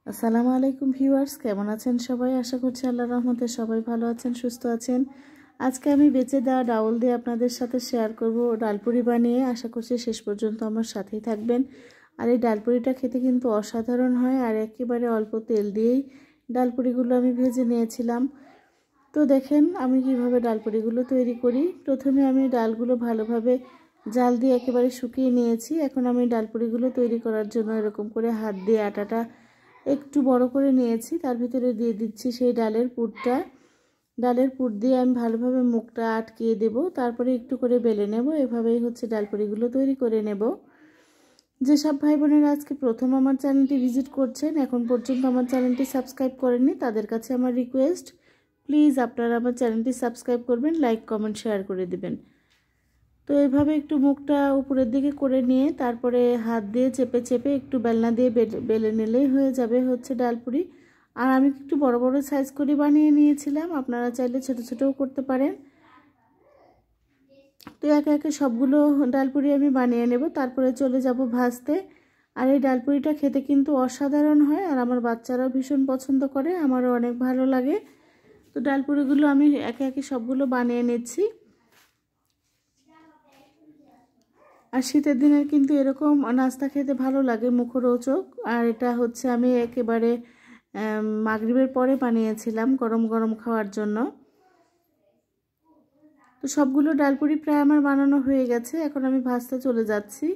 আসসালামু আলাইকুম ভিউয়ার্স, কেমন আছেন সবাই? আশা করছি আল্লাহর রহমতে সবাই ভালো আছেন, সুস্থ আছেন। আজকে আমি বেঁচে দেওয়া ডাউল দিয়ে আপনাদের সাথে শেয়ার করব ডালপুরি বানিয়ে। আশা করছি শেষ পর্যন্ত আমার সাথেই থাকবেন। আর এই ডালপুরিটা খেতে কিন্তু অসাধারণ হয়, আর একেবারে অল্প তেল দিয়েই ডালপুরিগুলো আমি ভেজে নিয়েছিলাম। তো দেখেন আমি কিভাবে ডালপুরিগুলো তৈরি করি। প্রথমে আমি ডালগুলো ভালোভাবে জাল দিয়ে একেবারে শুকিয়ে নিয়েছি। এখন আমি ডালপুরিগুলো তৈরি করার জন্য এরকম করে হাত দিয়ে আটাটা একটু বড় করে নিয়েছি, তার ভিতরে দিয়ে দিচ্ছি সেই ডালের পুরটা। ডালের পুর দিয়ে আমি ভালোভাবে মুখটা আটকিয়ে দেব, তারপরে একটু করে বেলে নেব। এভাবেই হচ্ছে ডালপুরিগুলো তৈরি করে নেব। যেসব ভাই বোনেরা আজকে প্রথম আমার চ্যানেলটি ভিজিট করছেন, এখন পর্যন্ত আমার চ্যানেলটি সাবস্ক্রাইব করেননি, তাদের কাছে আমার রিকোয়েস্ট, প্লিজ আপনারা আমার চ্যানেলটি সাবস্ক্রাইব করবেন, লাইক কমেন্ট শেয়ার করে দিবেন। তো এইভাবে একটু মুখটা উপরের দিকে করে নিয়ে তারপরে হাত দিয়ে চেপে চেপে একটু বেলনা দিয়ে বেলে নিলেই হয়ে যাবে হচ্ছে ডালপুরি। আর আমি একটু বড় বড় সাইজ করে বানিয়ে নিয়েছিলাম, আপনারা চাইলে ছোট ছোটও করতে পারেন। তো একে একে সবগুলো ডালপুরি আমি বানিয়ে নেব, তারপরে চলে যাব ভাজতে। আর এই ডালপুরিটা খেতে কিন্তু অসাধারণ হয়, আর আমার বাচ্চারাও ভীষণ পছন্দ করে, আমারও অনেক ভালো লাগে। তো ডালপুরিগুলো আমি একে একে সবগুলো বানিয়ে নিচ্ছি। আর শীতের দিনের কিন্তু এরকম নাস্তা খেতে ভালো লাগে, মুখরোচক। আর এটা হচ্ছে আমি একেবারে মাগরিবের পরে বানিয়েছিলাম গরম গরম খাওয়ার জন্য। তো সবগুলো ডালপুরি প্রায় আমার বানানো হয়ে গেছে, এখন আমি ভাজতে চলে যাচ্ছি।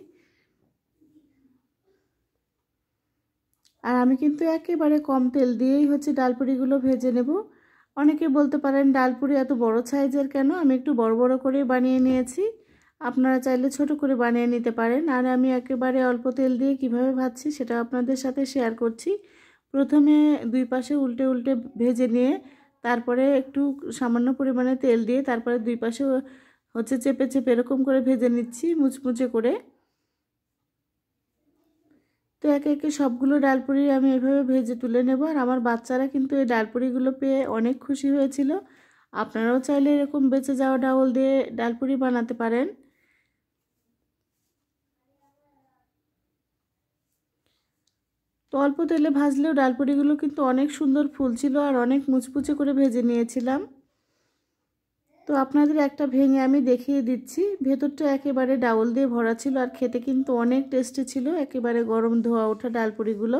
আর আমি কিন্তু একেবারে কম তেল দিয়েই হচ্ছে ডালপুরিগুলো ভেজে নেব। অনেকে বলতে পারেন ডালপুরি এত বড় সাইজের কেন? আমি একটু বড় বড় করে বানিয়ে নিয়েছি, আপনারা চাইলে ছোট করে বানিয়ে নিতে পারেন। আর আমি একেবারে অল্প তেল দিয়ে কিভাবে ভাজছি সেটা আপনাদের সাথে শেয়ার করছি। প্রথমে দুই পাশে উল্টে উল্টে ভেজে নিয়ে তারপরে একটু সামান্য পরিমাণে তেল দিয়ে তারপরে দুই পাশে হচ্ছে চেপে চেপে এরকম করে ভেজে নিচ্ছি মুচমুচে করে। তো একে একে সবগুলো ডালপুরি আমি এভাবে ভেজে তুলে নেব। আর আমার বাচ্চারা কিন্তু এই ডালপুরিগুলো পেয়ে অনেক খুশি হয়েছিল। আপনারাও চাইলে এরকম বেঁচে যাওয়া ডাউল দিয়ে ডালপুরি বানাতে পারেন। তো অল্প তেলে ভাজলেও ডালপুরিগুলো কিন্তু অনেক সুন্দর ফুলছিল, আর অনেক মুচমুচে করে ভেজে নিয়েছিলাম। তো আপনাদের একটা ভেঙে আমি দেখিয়ে দিচ্ছি। ভেতরটা একেবারে ডাউল দিয়ে ভরা ছিল, আর খেতে কিন্তু অনেক টেস্টি ছিল, একেবারে গরম ধোয়া ওঠা ডালপুরিগুলো।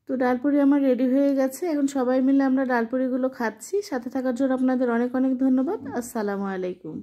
তো ডালপুরি আমার রেডি হয়ে গেছে, এখন সবাই মিলে আমরা ডালপুরিগুলো খাচ্ছি। সাথে থাকার জন্য আপনাদের অনেক অনেক ধন্যবাদ। আসসালামু আলাইকুম।